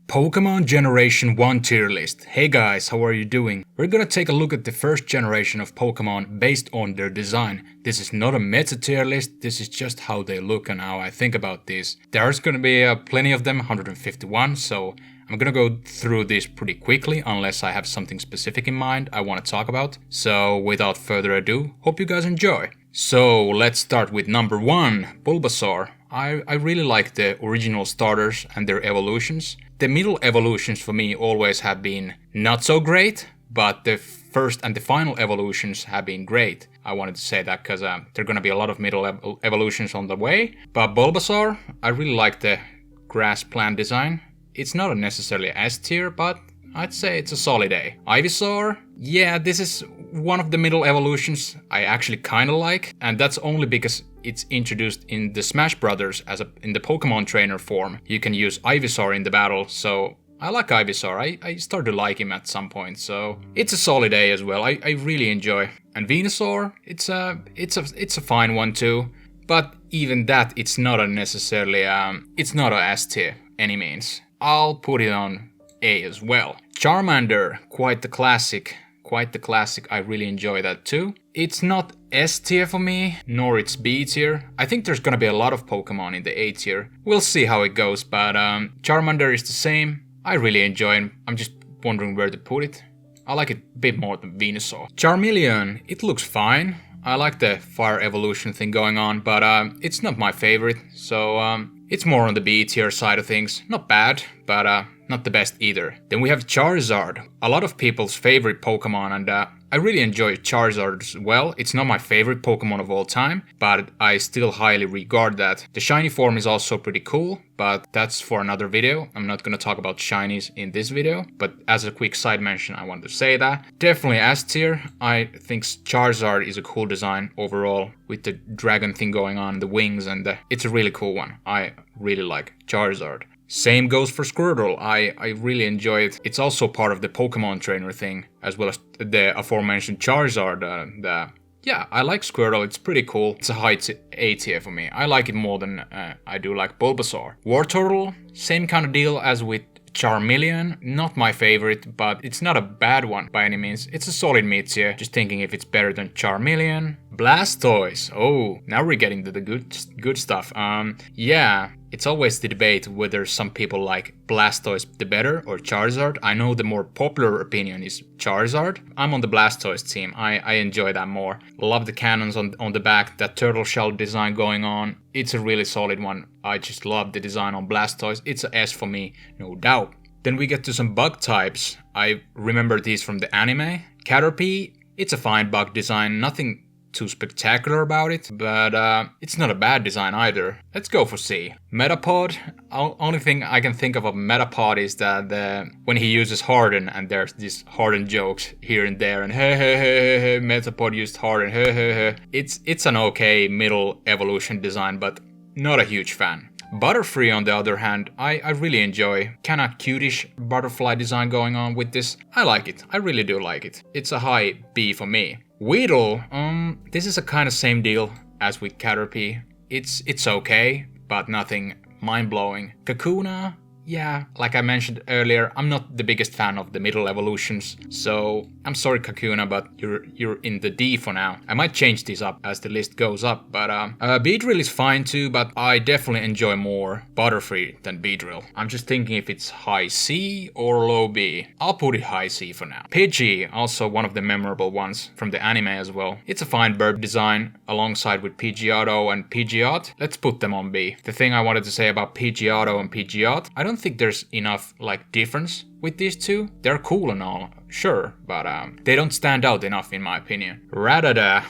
Pokemon Generation 1 tier list. Hey guys, how are you doing? We're gonna take a look at the first generation of Pokemon based on their design. This is not a meta tier list, this is just how they look and how I think about these. There's gonna be plenty of them, 151, so I'm gonna go through this pretty quickly unless I have something specific in mind I want to talk about. So without further ado, hope you guys enjoy. So let's start with number 1, Bulbasaur. I really like the original starters and their evolutions. The middle evolutions for me always have been not so great, but the first and the final evolutions have been great. I wanted to say that because there are going to be a lot of middle evolutions on the way. But Bulbasaur, I really like the grass plant design. It's not necessarily S tier, but I'd say it's a solid A. Ivysaur, yeah, this is one of the middle evolutions I actually kinda like, and that's only because it's introduced in the Smash Brothers in the Pokemon trainer form. You can use Ivysaur in the battle, so I like Ivysaur. I started to like him at some point, so it's a solid A as well. I really enjoy. And Venusaur, it's a fine one too, but even that, it's not necessarily it's not a S tier any means. I'll put it on A as well. Charmander, quite the classic. I really enjoy that too. It's not S tier for me, nor it's B tier. I think there's gonna be a lot of Pokemon in the A tier. We'll see how it goes, but Charmander is the same. I really enjoy him. I'm just wondering where to put it. I like it a bit more than Venusaur. Charmeleon, it looks fine. I like the fire evolution thing going on, but it's not my favorite, so it's more on the B tier side of things. Not bad, but not the best either. Then we have Charizard, a lot of people's favorite Pokemon, and I really enjoy Charizard as well. It's not my favorite Pokemon of all time, but I still highly regard that. The shiny form is also pretty cool, but that's for another video. I'm not gonna talk about shinies in this video, but as a quick side mention, I want to say that. Definitely S tier. I think Charizard is a cool design overall with the dragon thing going on, the wings, and it's a really cool one. I really like Charizard. Same goes for Squirtle. I really enjoy it. It's also part of the Pokemon trainer thing, as well as the aforementioned Charizard. Yeah, I like Squirtle. It's pretty cool. It's a high A tier for me. I like it more than I do like Bulbasaur. Wartortle, same kind of deal as with Charmeleon, not my favorite, but it's not a bad one by any means. It's a solid mid tier, just thinking if it's better than Charmeleon. Blastoise, oh, now we're getting to the good stuff. Yeah, it's always the debate whether some people like Blastoise the better or Charizard. I know the more popular opinion is Charizard. I'm on the Blastoise team. I enjoy that more. Love the cannons on the back, that turtle shell design going on. It's a really solid one. I just love the design on Blastoise. It's a S for me, no doubt. Then we get to some bug types. I remember these from the anime. Caterpie, it's a fine bug design, nothing too spectacular about it, but it's not a bad design either. Let's go for C. Metapod, only thing I can think of Metapod is that when he uses Harden, and there's these Harden jokes here and there, and hey, Metapod used Harden, hey. It's an okay middle evolution design, but not a huge fan. Butterfree, on the other hand, I really enjoy. Kinda cutish butterfly design going on with this. I like it. I really do like it. It's a high B for me. Weedle, this is a kind of same deal as with Caterpie. It's okay, but nothing mind-blowing. Kakuna, yeah, like I mentioned earlier, I'm not the biggest fan of the middle evolutions, so I'm sorry Kakuna, but you're in the D for now. I might change these up as the list goes up, but Beedrill is fine too, but I definitely enjoy more Butterfree than Beedrill. I'm just thinking if it's high C or low B. I'll put it high C for now. Pidgey, also one of the memorable ones from the anime as well. It's a fine bird design alongside with Pidgeotto and Pidgeot. Let's put them on B. The thing I wanted to say about Pidgeotto and Pidgeot, I don't think there's enough difference with these two. They're cool and all, sure, but they don't stand out enough in my opinion. Rattata,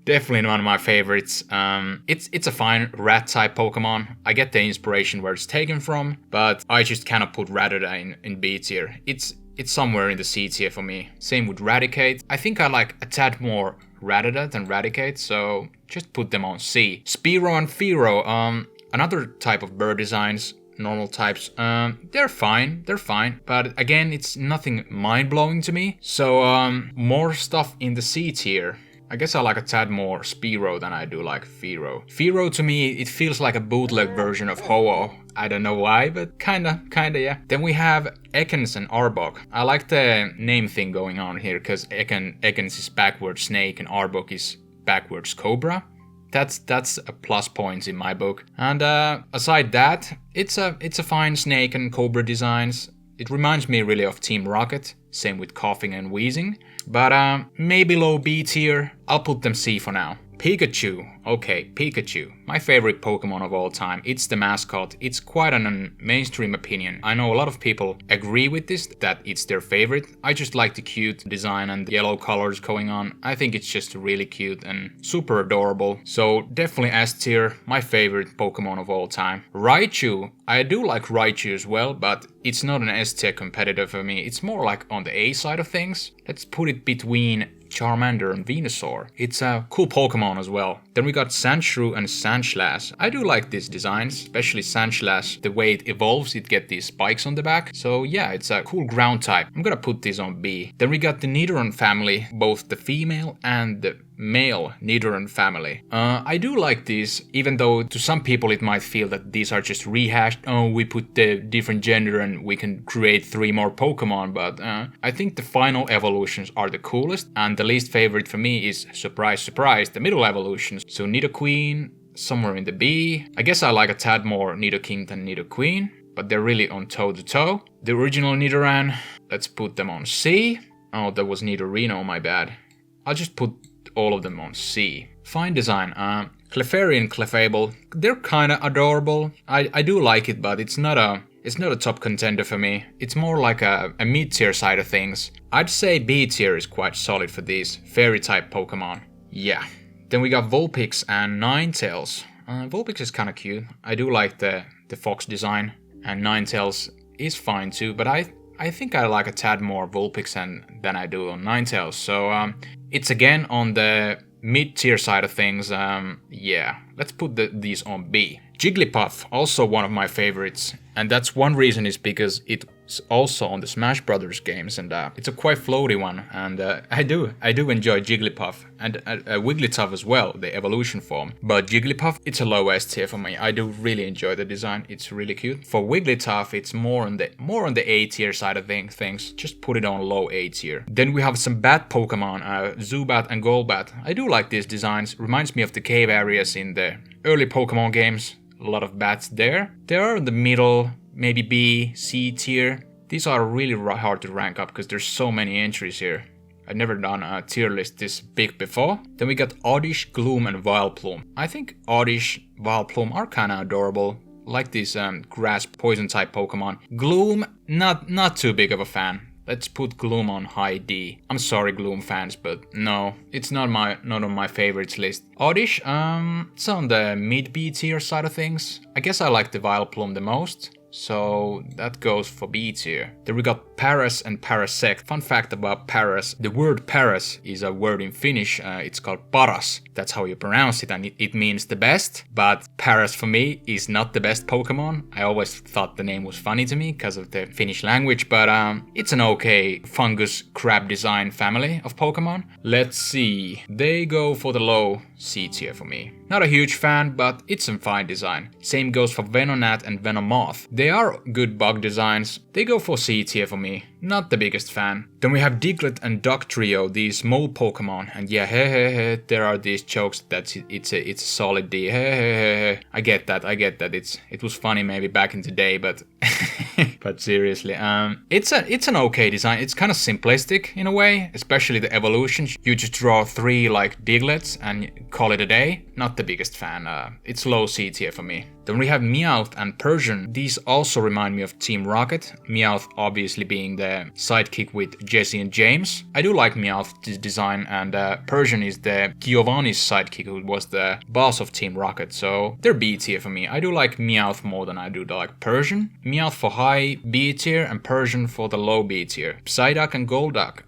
definitely one of my favorites. It's a fine rat type Pokemon. I get the inspiration where it's taken from, but I just cannot put Rattata in B tier. It's somewhere in the C tier for me. Same with Raticate. I think I like a tad more Rattata than Raticate, so just put them on C. Spearow and Fearow, another type of bird designs. Normal types, they're fine, but again, it's nothing mind-blowing to me, so more stuff in the C tier. I guess I like a tad more Spearow than I do like Fearow. Fearow to me, it feels like a bootleg version of Ho-Oh. I don't know why, but kinda, yeah. Then we have Ekans and Arbok. I like the name thing going on here, because Ekans is backwards snake and Arbok is backwards cobra. That's a plus point in my book. And aside that, it's a fine snake and cobra designs. It reminds me really of Team Rocket, same with coughing and wheezing. But maybe low B tier, I'll put them C for now. Pikachu. Okay, Pikachu. My favorite Pokemon of all time. It's the mascot. It's quite an mainstream opinion. I know a lot of people agree with this, that it's their favorite. I just like the cute design and the yellow colors going on. I think it's just really cute and super adorable. So definitely S tier, my favorite Pokemon of all time. Raichu. I do like Raichu as well, but it's not an S tier competitor for me. It's more like on the A side of things. Let's put it between Charmander and Venusaur. It's a cool Pokemon as well. Then we got Sandshrew and Sandslash. I do like these designs, especially Sandslash. The way it evolves, it gets these spikes on the back. So yeah, it's a cool ground type. I'm gonna put this on B. Then we got the Nidoran family, both the female and the male Nidoran family. I do like these, even though to some people it might feel that these are just rehashed. Oh, we put the different gender and we can create 3 more Pokemon, but I think the final evolutions are the coolest, and the least favorite for me is, surprise, surprise, the middle evolutions. So Nidoqueen, somewhere in the B. I guess I like a tad more Nidoking than Nidoqueen, but they're really on toe-to-toe. The original Nidoran, let's put them on C. Oh, that was Nidorino, my bad. I'll just put all of them on C. Fine design. Clefairy and Clefable, they're kinda adorable. I do like it, but it's not a top contender for me. It's more like a mid-tier side of things. I'd say B tier is quite solid for these fairy type Pokemon. Yeah. Then we got Vulpix and Ninetales. Vulpix is kinda cute. I do like the fox design, and Ninetales is fine too, but I think I like a tad more Vulpix than I do on Ninetales. So it's again on the mid-tier side of things. Yeah, let's put these on B. Jigglypuff, also one of my favorites, and that's one reason is because it's also on the Smash Brothers games, and it's a quite floaty one, and I do enjoy Jigglypuff, and Wigglytuff as well, the evolution form. But Jigglypuff, it's a low S tier for me. I do really enjoy the design, it's really cute. For Wigglytuff, it's more on the A tier side of things. Just put it on low A tier. Then we have some bat Pokemon, Zubat and Golbat. I do like these designs, reminds me of the cave areas in the early Pokemon games. A lot of bats there. They are in the middle, maybe B, C tier. These are really hard to rank up because there's so many entries here. I've never done a tier list this big before. Then we got Oddish, Gloom, and Vileplume. I think Oddish, Vileplume are kinda adorable. Like these grass poison type Pokemon. Gloom, not too big of a fan. Let's put Gloom on high D. I'm sorry, Gloom fans, but no, it's not on my favorites list. Oddish, it's on the mid B tier side of things. I guess I like the Vileplume the most, so that goes for B tier. Then we got Paras and Parasect. Fun fact about Paras, the word Paras is a word in Finnish, it's called paras. That's how you pronounce it, and it means the best. But Paras for me is not the best Pokemon. I always thought the name was funny to me because of the Finnish language, but it's an okay fungus crab design family of Pokemon. Let's see, they go for the low C tier for me. Not a huge fan, but it's some fine design. Same goes for Venonat and Venomoth. They are good bug designs. They go for C tier for me. Not the biggest fan. Then we have Diglett and Dugtrio, these mole Pokemon, and yeah, there are these jokes that it's a solid D. I get that. It was funny maybe back in the day, but but seriously, it's an okay design. It's kind of simplistic in a way, especially the evolutions. You just draw 3 like Digletts and call it a day. Not the biggest fan. It's low C tier for me. Then we have Meowth and Persian. These also remind me of Team Rocket. Meowth obviously being the sidekick with Jesse and James. I do like Meowth's design, and Persian is the Giovanni's sidekick who was the boss of Team Rocket. So they're B tier for me. I do like Meowth more than I do like Persian. Meowth for high B tier and Persian for the low B tier. Psyduck and Golduck.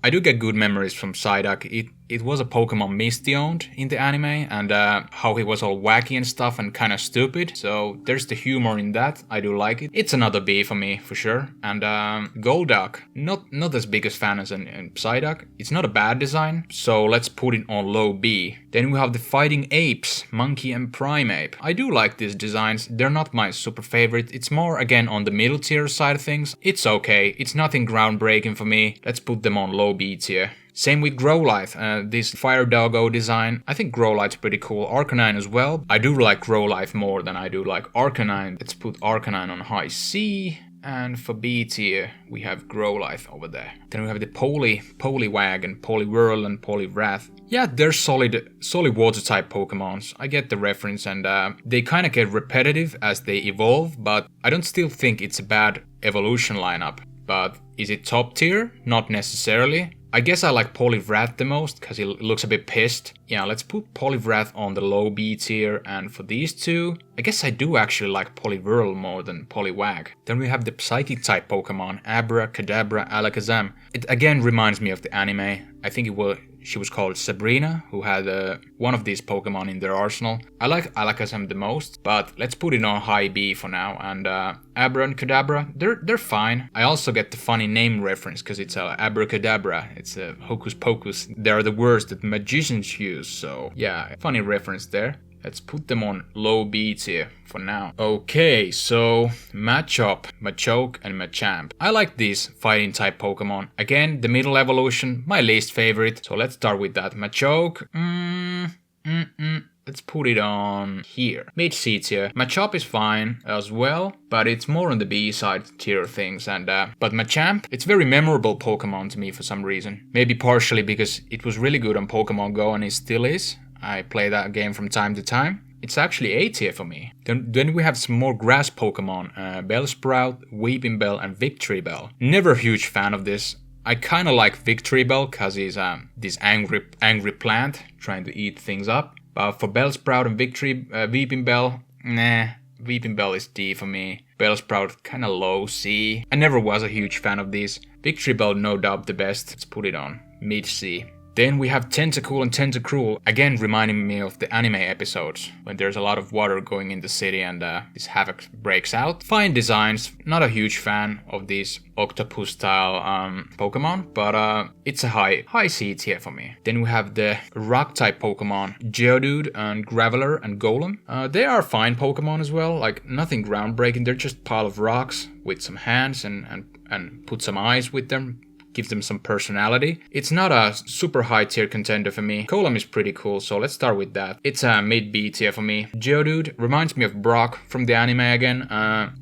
I do get good memories from Psyduck. it was a Pokemon Misty owned in the anime, and how he was all wacky and stuff and kind of stupid. So there's the humor in that. I do like it. It's another B for me for sure. And Golduck, not as big as fan as in Psyduck. It's not a bad design, so let's put it on low B. Then we have the Fighting Apes, Monkey and Primeape. I do like these designs. They're not my super favorite. It's more again on the middle tier side of things. It's okay. It's nothing groundbreaking for me. Let's put them on low B tier. Same with Growlithe, this Fire Doggo design. I think Growlithe's pretty cool. Arcanine as well. I do like Growlithe more than I do like Arcanine. Let's put Arcanine on high C. And for B tier, we have Growlithe over there. Then we have the Poliwag and Poliwhirl and Poliwrath. Yeah, they're solid water-type Pokemons. I get the reference, and they kind of get repetitive as they evolve, but I don't still think it's a bad evolution lineup. But is it top tier? Not necessarily. I guess I like Poliwrath the most, because he looks a bit pissed. Yeah, let's put Poliwrath on the low B tier, and for these two, I guess I do actually like Poliwhirl more than Poliwag. Then we have the Psychic-type Pokemon, Abra, Kadabra, Alakazam. It again reminds me of the anime. I think she was called Sabrina, who had one of these Pokemon in their arsenal. I like Alakazam the most, but let's put it on high B for now. And Abra and Kadabra, they're fine. I also get the funny name reference, because it's Abracadabra. It's a Hocus Pocus. They are the words that magicians use, so yeah, funny reference there. Let's put them on low B tier for now. Okay, so Machop, Machoke, and Machamp. I like these fighting type Pokemon. Again, the middle evolution, my least favorite. So let's start with that. Machoke, let's put it on here. Mid C tier. Machop is fine as well, but it's more on the B side tier of things. And but Machamp, it's very memorable Pokemon to me for some reason. Maybe partially because it was really good on Pokemon Go and it still is. I play that game from time to time. It's actually A tier for me. Then we have some more grass Pokemon. Bellsprout, Weepinbell, and Victreebel. Never a huge fan of this. I kind of like Victreebel because he's this angry plant trying to eat things up. But for Bellsprout and Weepinbell, nah. Weepinbell is D for me. Bellsprout kind of low C. I never was a huge fan of these. Victreebel no doubt the best. Let's put it on mid C. Then we have Tentacool and Tentacruel, again reminding me of the anime episodes, when there's a lot of water going in the city and this havoc breaks out. Fine designs, not a huge fan of these octopus-style Pokemon, but it's a high C tier for me. Then we have the rock-type Pokemon, Geodude and Graveler and Golem. They are fine Pokemon as well, like nothing groundbreaking, they're just a pile of rocks with some hands and put some eyes with them. Gives them some personality. It's not a super high tier contender for me. Golem is pretty cool, so let's start with that. It's a mid B tier for me. Geodude reminds me of Brock from the anime again.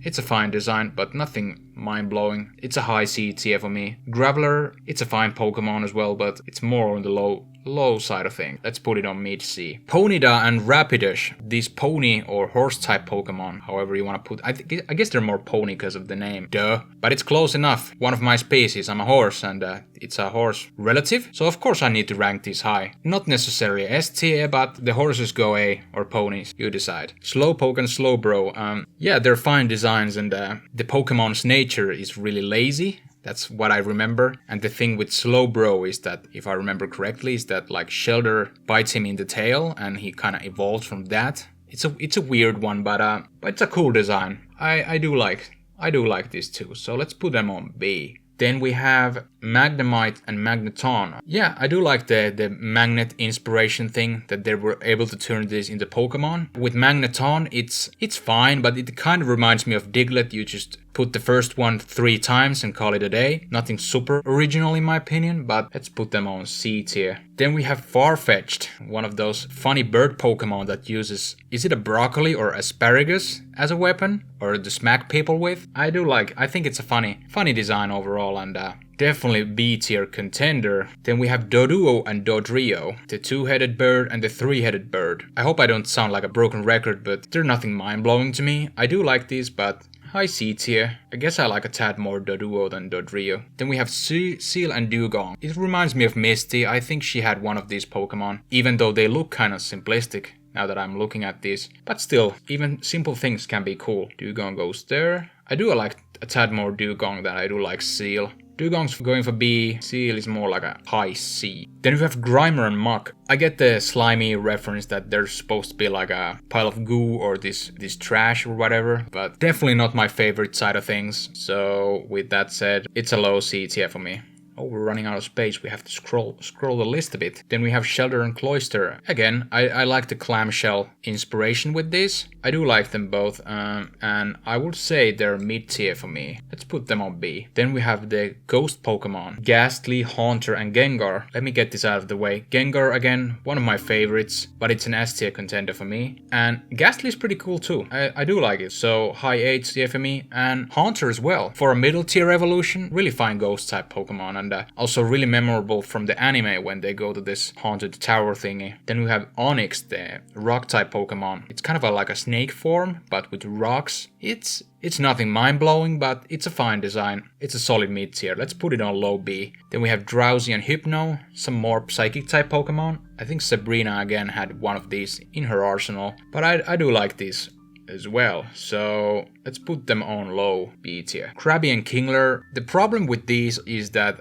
It's a fine design, but nothing mind-blowing. It's a high C tier for me. Graveler, it's a fine Pokemon as well, but it's more on the low side of things. Let's put it on mid C. Ponyta and Rapidash, these pony or horse type Pokemon, however you want to put. I guess they're more pony because of the name. Duh. But it's close enough. One of my species. I'm a horse and it's a horse relative. So of course I need to rank these high. Not necessarily S tier, but the horses go A or ponies. You decide. Slowpoke and Slowbro. Yeah, they're fine designs and the Pokemon's nature is really lazy. That's what I remember. And the thing with Slowbro is that, if I remember correctly, is that like Shelder bites him in the tail and he kind of evolves from that. It's a weird one, but it's a cool design. I do like these two. So let's put them on B. Then we have Magnemite and Magneton. Yeah, I do like the magnet inspiration thing, that they were able to turn this into Pokemon. With Magneton, it's fine, but it kind of reminds me of Diglett. You just put the first one 3 times and call it a day. Nothing super original in my opinion, but let's put them on C tier. Then we have Farfetch'd, one of those funny bird Pokemon that uses, is it a broccoli or asparagus as a weapon? Or to smack people with? I think it's a funny design overall and definitely B tier contender. Then we have Doduo and Dodrio, the 2-headed bird and the 3-headed bird. I hope I don't sound like a broken record, but they're nothing mind-blowing to me. I do like these, but high C tier. I guess I like a tad more Doduo than Dodrio. Then we have Seal and Dugong. It reminds me of Misty. I think she had one of these Pokemon, even though they look kind of simplistic now that I'm looking at these. But still, even simple things can be cool. Dugong goes there. I do like a tad more Dugong than I do like Seal. Dugong's going for B. Seal is more like a high C. Then we have Grimer and Muck. I get the slimy reference that they're supposed to be like a pile of goo or this trash or whatever, but definitely not my favorite side of things. So with that said, it's a low C tier for me. Oh, we're running out of space. We have to scroll the list a bit. Then we have Shelter and Cloister. Again, I like the clamshell inspiration with this. I do like them both, and I would say they're mid-tier for me. Let's put them on B. Then we have the Ghost Pokemon. Ghastly, Haunter, and Gengar. Let me get this out of the way. Gengar, again, one of my favorites, but it's an S-tier contender for me. And Ghastly is pretty cool too. I do like it. So, high H tier for me. And Haunter as well. For a middle-tier evolution, really fine Ghost-type Pokemon. And also really memorable from the anime when they go to this haunted tower thingy. Then we have Onyx, the rock-type Pokemon. It's kind of like a snake form, but with rocks. It's nothing mind-blowing, but it's a fine design. It's a solid mid-tier. Let's put it on low B. Then we have Drowsy and Hypno, some more psychic-type Pokemon. I think Sabrina again had one of these in her arsenal, but I do like these as well, so let's put them on low B tier. Krabby and Kingler, the problem with these is that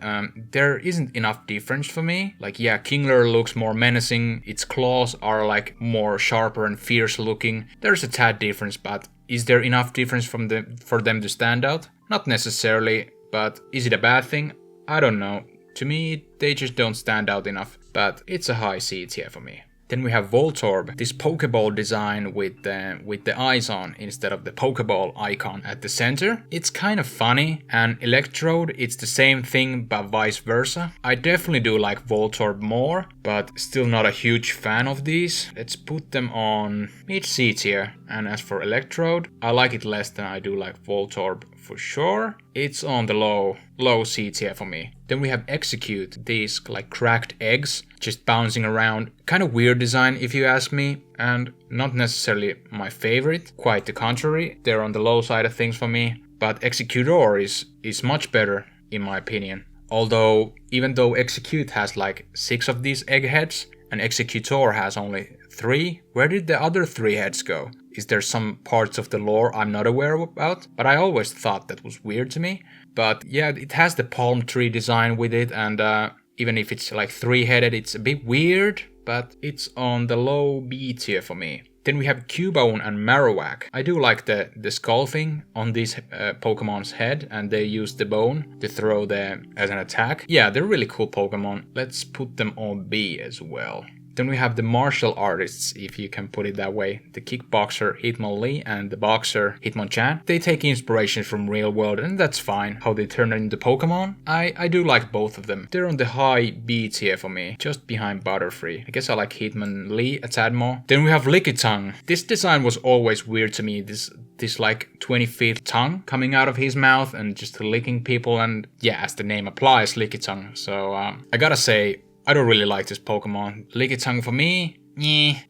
there isn't enough difference for me. Like, yeah, Kingler looks more menacing, its claws are like more sharper and fierce looking. There's a tad difference, but is there enough difference for them to stand out? Not necessarily, but is it a bad thing? I don't know. To me, they just don't stand out enough, but it's a high C tier for me. Then we have Voltorb, this Pokeball design with the eyes on instead of the Pokeball icon at the center. It's kind of funny, and Electrode, it's the same thing but vice versa. I definitely do like Voltorb more, but still not a huge fan of these. Let's put them on mid-C tier. And as for Electrode, I like it less than I do like Voltorb for sure. It's on the low C tier for me. Then we have Execute, these like cracked eggs just bouncing around. Kind of weird design if you ask me, and not necessarily my favorite. Quite the contrary, they're on the low side of things for me. But Executor is much better in my opinion. Although, even though Execute has like 6 of these egg heads, and Executor has only 3, where did the other 3 heads go? Is there some parts of the lore I'm not aware about? But I always thought that was weird to me. But yeah, it has the palm tree design with it, and even if it's like 3-headed, it's a bit weird, but it's on the low B tier for me. Then we have Cubone and Marowak. I do like the skull thing on these Pokemon's head, and they use the bone to throw them as an attack. Yeah, they're really cool Pokemon. Let's put them on B as well. Then we have the martial artists, if you can put it that way. The kickboxer Hitmonlee and the boxer Hitmonchan. They take inspiration from real world, and that's fine. How they turn into Pokemon, I do like both of them. They're on the high B tier for me, just behind Butterfree. I guess I like Hitmonlee a tad more. Then we have Lickitung. This design was always weird to me. This like 20-feet tongue coming out of his mouth and just licking people, and yeah, as the name applies, Lickitung. So I gotta say, I don't really like this Pokemon. Lickitung for me,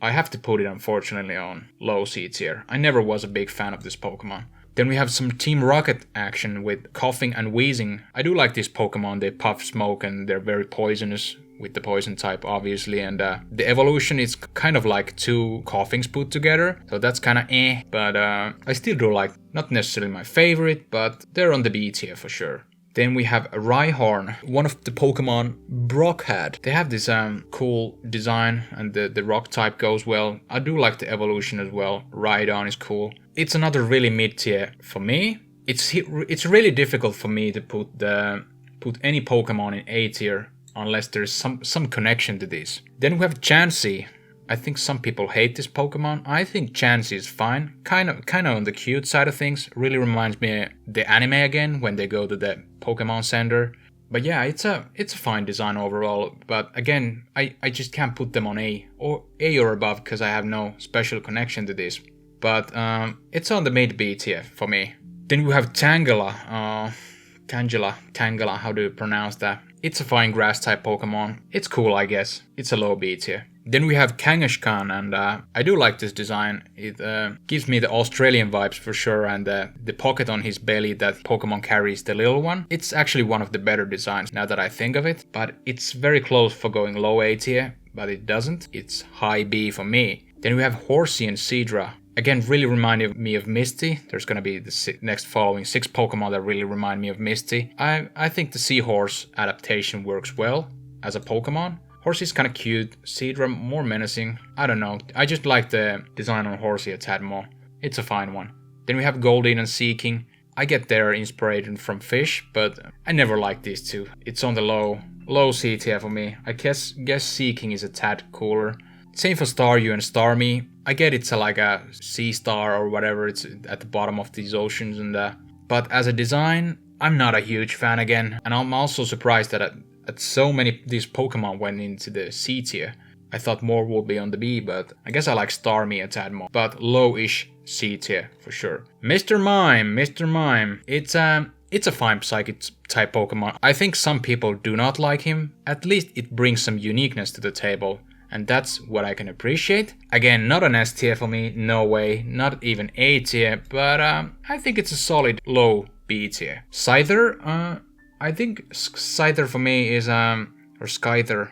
I have to put it unfortunately on low C tier. I never was a big fan of this Pokemon. Then we have some Team Rocket action with coughing and wheezing. I do like this Pokemon. They puff smoke and they're very poisonous with the poison type obviously, and the evolution is kind of like 2 coughings put together, so that's kind of but I still do like, not necessarily my favorite, but they're on the B tier for sure. Then we have Rhyhorn, one of the Pokemon Brock had. They have this cool design, and the rock type goes well. I do like the evolution as well. Rhydon is cool. It's another really mid-tier for me. It's really difficult for me to put any Pokemon in A tier unless there's some connection to this. Then we have Chansey. I think some people hate this Pokemon. I think Chansey is fine. Kind of on the cute side of things. Really reminds me of the anime again when they go to the Pokemon Center. But yeah, it's a fine design overall. But again, I just can't put them on A or above because I have no special connection to this. But it's on the mid B tier for me. Then we have Tangela. Tangela, how do you pronounce that? It's a fine grass type Pokemon. It's cool, I guess. It's a low B tier. Then we have Kangaskhan, and I do like this design. It gives me the Australian vibes for sure, and the pocket on his belly that Pokemon carries, the little one. It's actually one of the better designs now that I think of it, but it's very close for going low A tier, but it doesn't. It's high B for me. Then we have Horsey and Seadra. Again, really reminded me of Misty. There's gonna be the next following 6 Pokemon that really remind me of Misty. I think the Seahorse adaptation works well as a Pokemon. Horsey is kind of cute, Seadra more menacing. I don't know, I just like the design on Horsey a tad more. It's a fine one. Then we have Goldeen and Seeking. I get their inspiration from Fish, but I never liked these two. It's on the low C tier for me. I guess Seeking is a tad cooler. Same for Staryu and Starmie. I get it's like a sea star or whatever, it's at the bottom of these oceans, and but as a design, I'm not a huge fan again, and I'm also surprised that at so many these Pokemon went into the C tier. I thought more would be on the B, but I guess I like Starmie a tad more. But low-ish C tier for sure. Mr. Mime. It's a fine Psychic type Pokemon. I think some people do not like him. At least it brings some uniqueness to the table. And that's what I can appreciate. Again, not an S tier for me, no way. Not even A tier, but I think it's a solid low B tier. Scyther, I think Scyther for me is, or Scyther.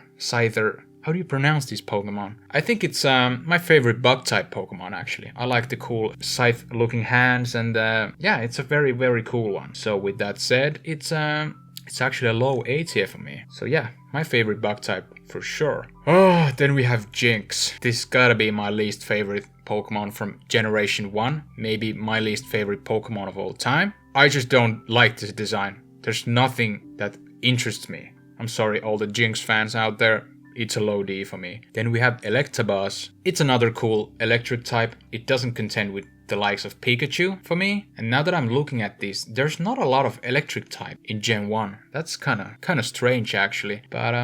How do you pronounce these Pokemon? I think it's my favorite bug type Pokemon actually. I like the cool scythe looking hands, and yeah, it's a very, very cool one. So with that said, it's actually a low A tier for me. So yeah, my favorite bug type for sure. Oh, then we have Jinx. This gotta be my least favorite Pokemon from Generation 1. Maybe my least favorite Pokemon of all time. I just don't like this design. There's nothing that interests me. I'm sorry, all the Jinx fans out there. It's a low D for me. Then we have Electabuzz. It's another cool electric type. It doesn't contend with the likes of Pikachu for me. And now that I'm looking at this, there's not a lot of electric type in Gen 1. That's kind of strange actually. But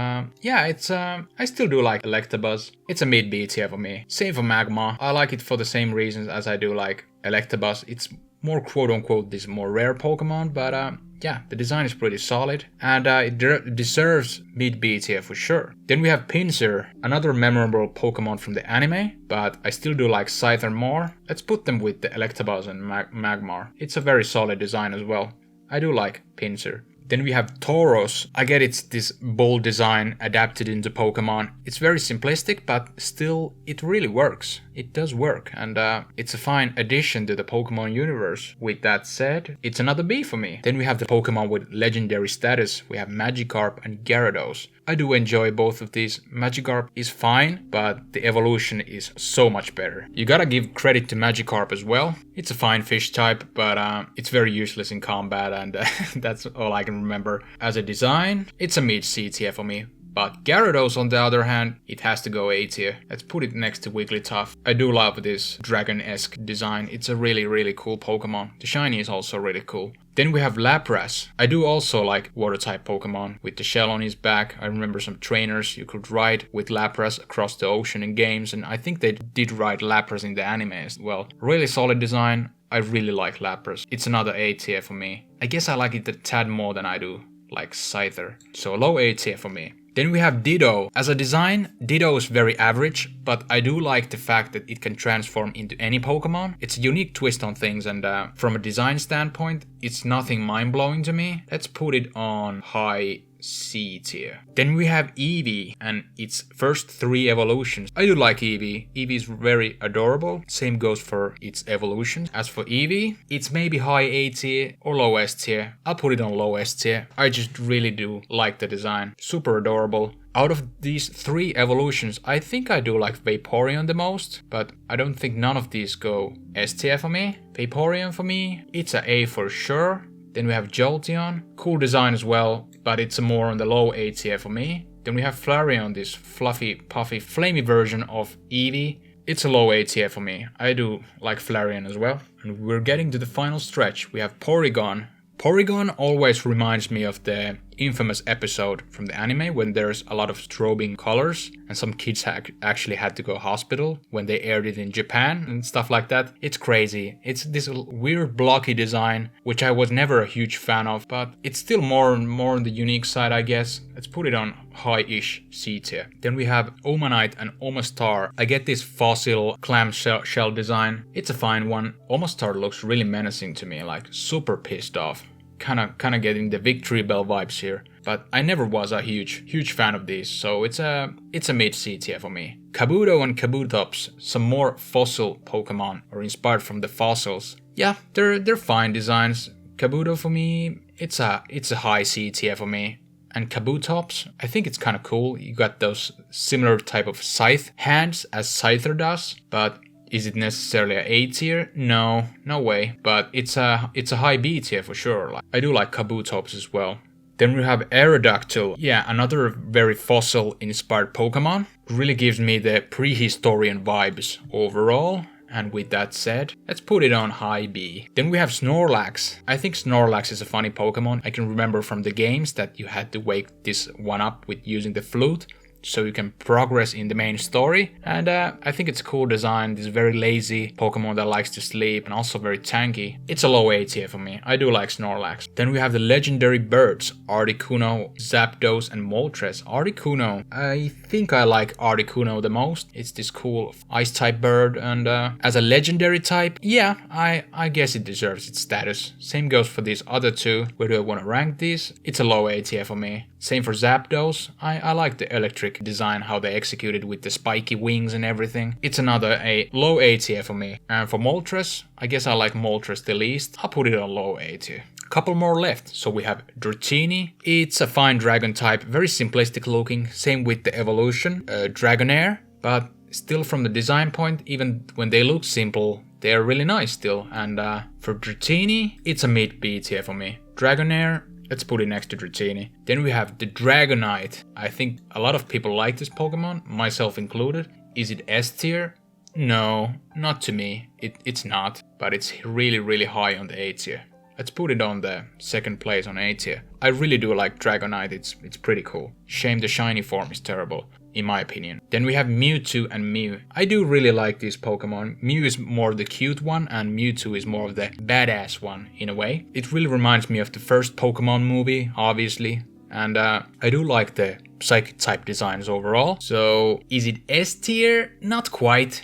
yeah, it's I still do like Electabuzz. It's a mid B tier for me. Same for Magma. I like it for the same reasons as I do like Electabuzz. It's more quote-unquote this more rare Pokemon, but yeah, the design is pretty solid, and it deserves mid B tier for sure. Then we have Pinsir, another memorable Pokemon from the anime, but I still do like Scyther more. Let's put them with the Electabuzz and Magmar. It's a very solid design as well. I do like Pinsir. Then we have Tauros. I get it's this bold design adapted into Pokemon. It's very simplistic, but still it really works. It does work, and it's a fine addition to the Pokemon universe. With that said, it's another B for me. Then we have the Pokemon with legendary status. We have Magikarp and Gyarados. I do enjoy both of these. Magikarp is fine, but the evolution is so much better. You gotta give credit to Magikarp as well. It's a fine fish type, but it's very useless in combat, and that's all I can remember. As a design, it's a mid C tier for me. But Gyarados, on the other hand, it has to go A tier. Let's put it next to Wigglytuff. I do love this dragon-esque design. It's a really, really cool Pokemon. The shiny is also really cool. Then we have Lapras. I do also like water-type Pokemon with the shell on his back. I remember some trainers you could ride with Lapras across the ocean in games, and I think they did ride Lapras in the anime as well. Really solid design. I really like Lapras. It's another A tier for me. I guess I like it a tad more than I do like Scyther. So low A tier for me. Then we have Ditto. As a design, Ditto is very average, but I do like the fact that it can transform into any Pokemon. It's a unique twist on things, and from a design standpoint, it's nothing mind-blowing to me. Let's put it on high C tier. Then we have Eevee and its first 3 evolutions. I do like Eevee. Eevee is very adorable. Same goes for its evolutions. As for Eevee, it's maybe high A tier or low S tier. I'll put it on low S tier. I just really do like the design. Super adorable. Out of these 3 evolutions, I think I do like Vaporeon the most, but I don't think none of these go S tier for me. Vaporeon for me, it's a A for sure. Then we have Jolteon, cool design as well, but it's more on the low A tier for me. Then we have Flareon, this fluffy, puffy, flamey version of Eevee. It's a low A tier for me. I do like Flareon as well. And we're getting to the final stretch. We have Porygon. Porygon always reminds me of the infamous episode from the anime when there's a lot of strobing colors and some kids actually had to go hospital when they aired it in Japan and stuff like that. It's crazy. It's this weird blocky design which I was never a huge fan of, but it's still more on the unique side, I guess. Let's put it on high-ish C tier. Then we have Omanite and Omastar. I get this fossil clamshell design. It's a fine one. Omastar looks really menacing to me, like super pissed off. Kinda getting the Victory Bell vibes here. But I never was a huge fan of these, so it's a mid C tier for me. Kabuto and Kabutops, some more fossil Pokemon, or inspired from the fossils. Yeah, they're fine designs. Kabuto for me, it's a high C tier for me. And Kabutops, I think it's kind of cool. You got those similar type of scythe hands as Scyther does, but is it necessarily a A tier? No way. But it's a high B tier for sure. Like, I do like Kabutops as well. Then we have Aerodactyl. Yeah, another very fossil-inspired Pokemon. Really gives me the prehistorian vibes overall. And with that said, let's put it on high B. Then we have Snorlax. I think Snorlax is a funny Pokemon. I can remember from the games that you had to wake this one up with using the flute, so you can progress in the main story. And I think it's a cool design. This very lazy Pokemon that likes to sleep and also very tanky. It's a low A tier for me. I do like Snorlax. Then we have the legendary birds, Articuno, Zapdos and Moltres. Articuno, I think I like Articuno the most. It's this cool ice type bird, and as a legendary type, yeah, I guess it deserves its status. Same goes for these other two. Where do I want to rank these? It's a low A tier for me. Same for Zapdos. I like the electric design, how they executed with the spiky wings and everything. It's another a low A tier for me. And for Moltres, I guess I like Moltres the least. I'll put it on low A tier. Couple more left. So we have Dratini. It's a fine dragon type, very simplistic looking. Same with the evolution, Dragonair. But still from the design point, even when they look simple, they're really nice still. And for Dratini, it's a mid B tier for me. Dragonair, let's put it next to Dratini. Then we have the Dragonite. I think a lot of people like this Pokemon, myself included. Is it S tier? No, not to me. It's not, but it's really high on the A tier. Let's put it on the second place on A tier. I really do like Dragonite, it's pretty cool. Shame the shiny form is terrible, in my opinion. Then we have Mewtwo and Mew. I do really like these Pokemon. Mew is more the cute one and Mewtwo is more of the badass one in a way. It really reminds me of the first Pokemon movie, obviously. And I do like the psychic type designs overall. So is it S tier? Not quite,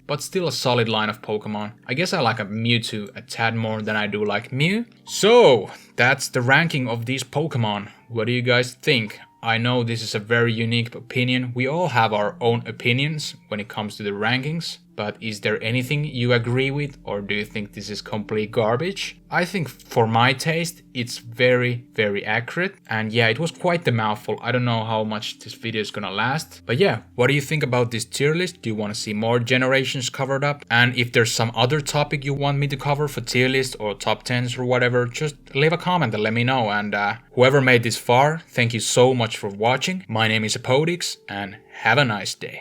but still a solid line of Pokemon. I guess I like a Mewtwo a tad more than I do like Mew. So that's the ranking of these Pokemon. What do you guys think? I know this is a very unique opinion. We all have our own opinions when it comes to the rankings. But is there anything you agree with, or do you think this is complete garbage? I think for my taste, it's very accurate. And yeah, it was quite the mouthful. I don't know how much this video is gonna last. But yeah, what do you think about this tier list? Do you want to see more generations covered up? And if there's some other topic you want me to cover for tier list or top 10s or whatever, just leave a comment and let me know. And whoever made this far, thank you so much for watching. My name is Hepodix, and have a nice day.